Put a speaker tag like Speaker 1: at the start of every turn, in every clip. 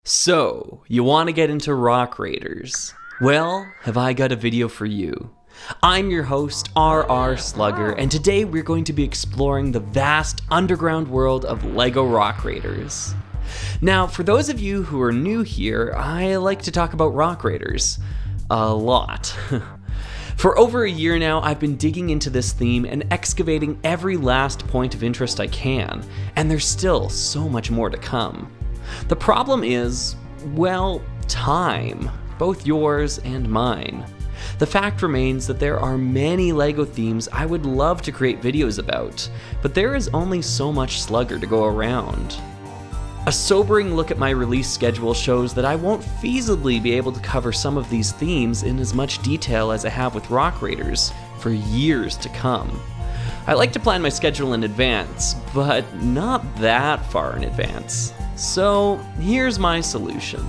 Speaker 1: So, you want to get into Rock Raiders? Well, have I got a video for you. I'm your host, RR Slugger, and today we're going to be exploring the vast underground world of LEGO Rock Raiders. Now, for those of you who are new here, I like to talk about Rock Raiders. A lot. For over a year now, I've been digging into this theme and excavating every last point of interest I can, and there's still so much more to come. The problem is, well, time, both yours and mine. The fact remains that there are many LEGO themes I would love to create videos about, but there is only so much Slugger to go around. A sobering look at my release schedule shows that I won't feasibly be able to cover some of these themes in as much detail as I have with Rock Raiders for years to come. I like to plan my schedule in advance, but not that far in advance. So here's my solution.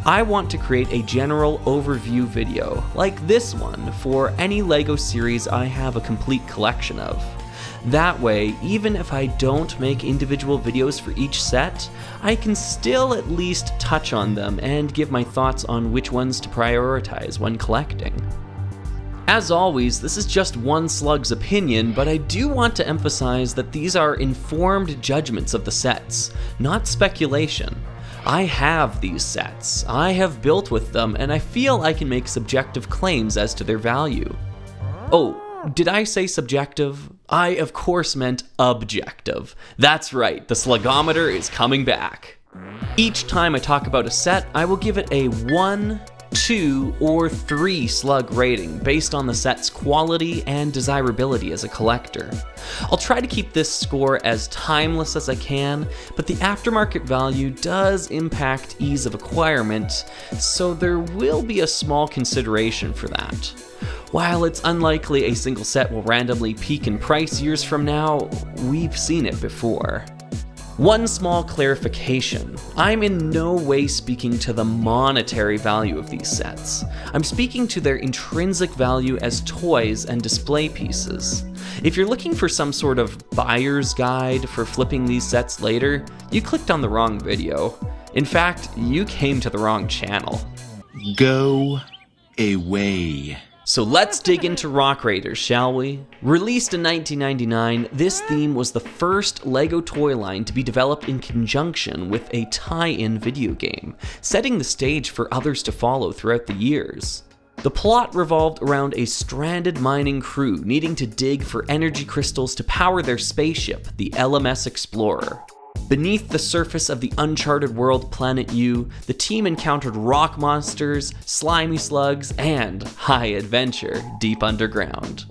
Speaker 1: I want to create a general overview video, like this one, for any LEGO series I have a complete collection of. That way, even if I don't make individual videos for each set, I can still at least touch on them and give my thoughts on which ones to prioritize when collecting. As always, this is just one slug's opinion, but I do want to emphasize that these are informed judgments of the sets, not speculation. I have these sets, I have built with them, and I feel I can make subjective claims as to their value. Oh, did I say subjective? I of course meant objective. That's right, the slugometer is coming back. Each time I talk about a set, I will give it a 1, 2, or 3 slug rating based on the set's quality and desirability as a collector. I'll try to keep this score as timeless as I can, but the aftermarket value does impact ease of acquirement, so there will be a small consideration for that. While it's unlikely a single set will randomly peak in price years from now, we've seen it before. One small clarification, I'm in no way speaking to the monetary value of these sets. I'm speaking to their intrinsic value as toys and display pieces. If you're looking for some sort of buyer's guide for flipping these sets later, you clicked on the wrong video. In fact, you came to the wrong channel.
Speaker 2: Go away.
Speaker 1: So let's dig into Rock Raiders, shall we? Released in 1999, this theme was the first LEGO toy line to be developed in conjunction with a tie-in video game, setting the stage for others to follow throughout the years. The plot revolved around a stranded mining crew needing to dig for energy crystals to power their spaceship, the LMS Explorer. Beneath the surface of the uncharted world Planet U, the team encountered rock monsters, slimy slugs, and high adventure deep underground.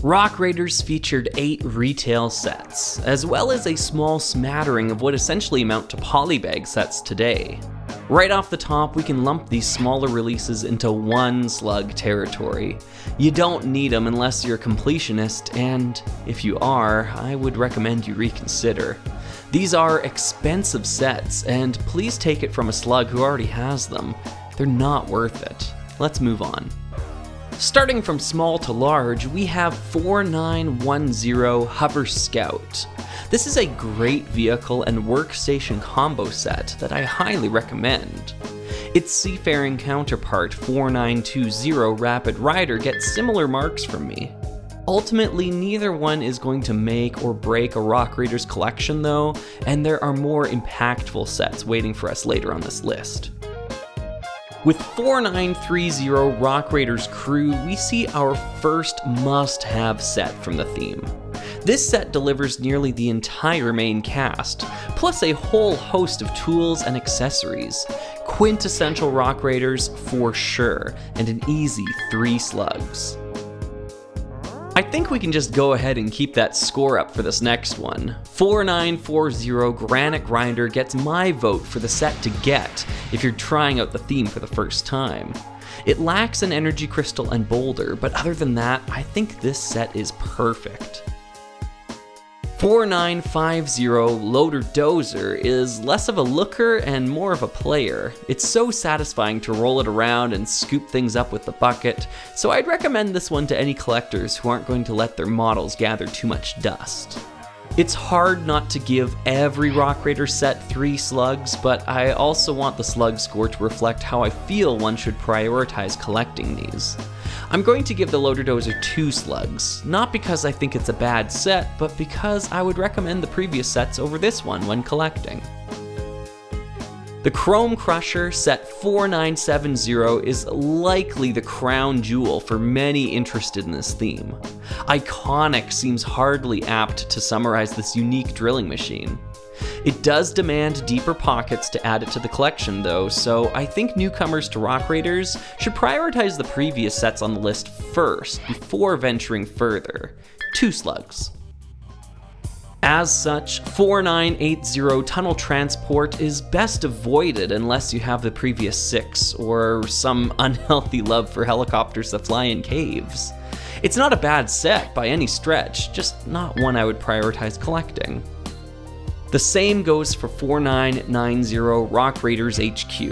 Speaker 1: Rock Raiders featured 8 retail sets, as well as a small smattering of what essentially amount to polybag sets today. Right off the top, we can lump these smaller releases into one slug territory. You don't need them unless you're a completionist, and if you are, I would recommend you reconsider. These are expensive sets, and please take it from a slug who already has them. They're not worth it. Let's move on. Starting from small to large, we have 4910 Hover Scout. This is a great vehicle and workstation combo set that I highly recommend. Its seafaring counterpart 4920 Rapid Rider gets similar marks from me. Ultimately, neither one is going to make or break a Rock Raiders collection though, and there are more impactful sets waiting for us later on this list. With 4930 Rock Raiders Crew, we see our first must-have set from the theme. This set delivers nearly the entire main cast, plus a whole host of tools and accessories. Quintessential Rock Raiders for sure, and an easy 3 slugs. I think we can just go ahead and keep that score up for this next one. 4940 Granite Grinder gets my vote for the set to get if you're trying out the theme for the first time. It lacks an energy crystal and boulder, but other than that, I think this set is perfect. 4950 Loader Dozer is less of a looker and more of a player. It's so satisfying to roll it around and scoop things up with the bucket, so I'd recommend this one to any collectors who aren't going to let their models gather too much dust. It's hard not to give every Rock Raider set 3 slugs, but I also want the slug score to reflect how I feel one should prioritize collecting these. I'm going to give the Loader Dozer 2 slugs, not because I think it's a bad set, but because I would recommend the previous sets over this one when collecting. The Chrome Crusher set 4970 is likely the crown jewel for many interested in this theme. Iconic seems hardly apt to summarize this unique drilling machine. It does demand deeper pockets to add it to the collection though, so I think newcomers to Rock Raiders should prioritize the previous sets on the list first before venturing further. 2 slugs. As such, 4980 Tunnel Transport is best avoided unless you have the previous 6, or some unhealthy love for helicopters that fly in caves. It's not a bad set by any stretch, just not one I would prioritize collecting. The same goes for 4990 Rock Raiders HQ.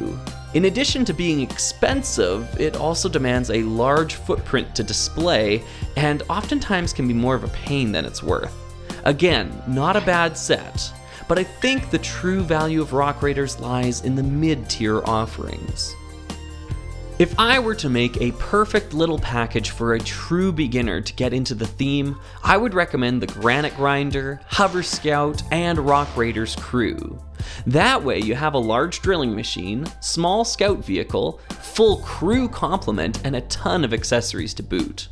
Speaker 1: In addition to being expensive, it also demands a large footprint to display, and oftentimes can be more of a pain than it's worth. Again, not a bad set, but I think the true value of Rock Raiders lies in the mid-tier offerings. If I were to make a perfect little package for a true beginner to get into the theme, I would recommend the Granite Grinder, Hover Scout, and Rock Raiders crew. That way you have a large drilling machine, small scout vehicle, full crew complement, and a ton of accessories to boot.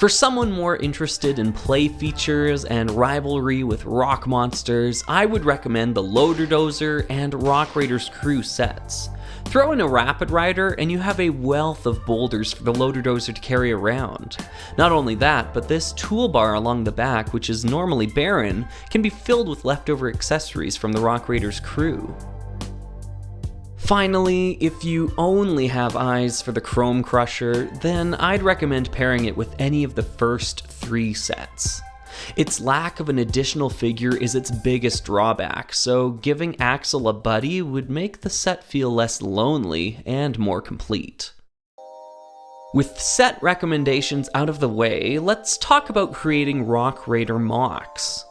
Speaker 1: For someone more interested in play features and rivalry with rock monsters, I would recommend the Loader Dozer and Rock Raiders crew sets. Throw in a Rapid Rider and you have a wealth of boulders for the Loader Dozer to carry around. Not only that, but this toolbar along the back, which is normally barren, can be filled with leftover accessories from the Rock Raiders crew. Finally, if you only have eyes for the Chrome Crusher, then I'd recommend pairing it with any of the first 3 sets. Its lack of an additional figure is its biggest drawback, so giving Axel a buddy would make the set feel less lonely and more complete. With set recommendations out of the way, let's talk about creating Rock Raider mocks.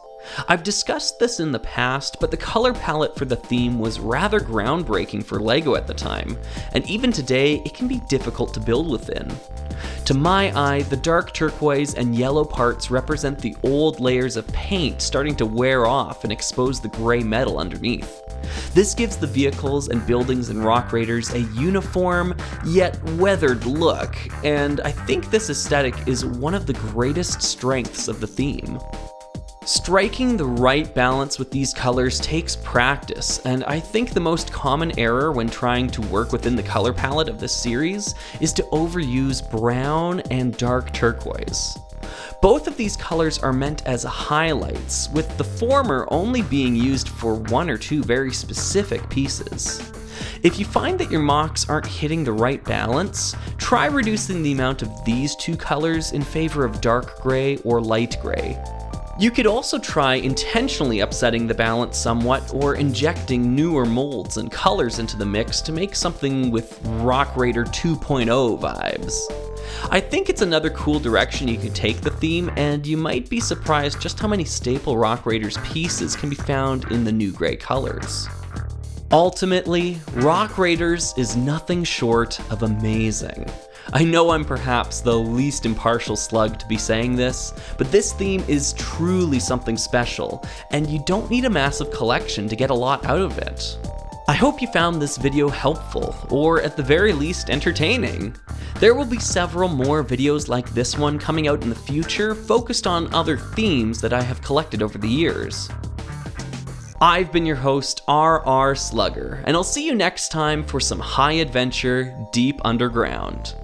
Speaker 1: I've discussed this in the past, but the color palette for the theme was rather groundbreaking for LEGO at the time, and even today it can be difficult to build within. To my eye, the dark turquoise and yellow parts represent the old layers of paint starting to wear off and expose the gray metal underneath. This gives the vehicles and buildings in Rock Raiders a uniform, yet weathered look, and I think this aesthetic is one of the greatest strengths of the theme. Striking the right balance with these colors takes practice, and I think the most common error when trying to work within the color palette of this series is to overuse brown and dark turquoise. Both of these colors are meant as highlights, with the former only being used for 1 or 2 very specific pieces. If you find that your mocks aren't hitting the right balance, try reducing the amount of these 2 colors in favor of dark gray or light gray. You could also try intentionally upsetting the balance somewhat or injecting newer molds and colors into the mix to make something with Rock Raider 2.0 vibes. I think it's another cool direction you could take the theme, and you might be surprised just how many staple Rock Raiders pieces can be found in the new gray colors. Ultimately, Rock Raiders is nothing short of amazing. I know I'm perhaps the least impartial slug to be saying this, but this theme is truly something special, and you don't need a massive collection to get a lot out of it. I hope you found this video helpful, or at the very least entertaining. There will be several more videos like this one coming out in the future, focused on other themes that I have collected over the years. I've been your host, RR Slugger, and I'll see you next time for some high adventure deep underground.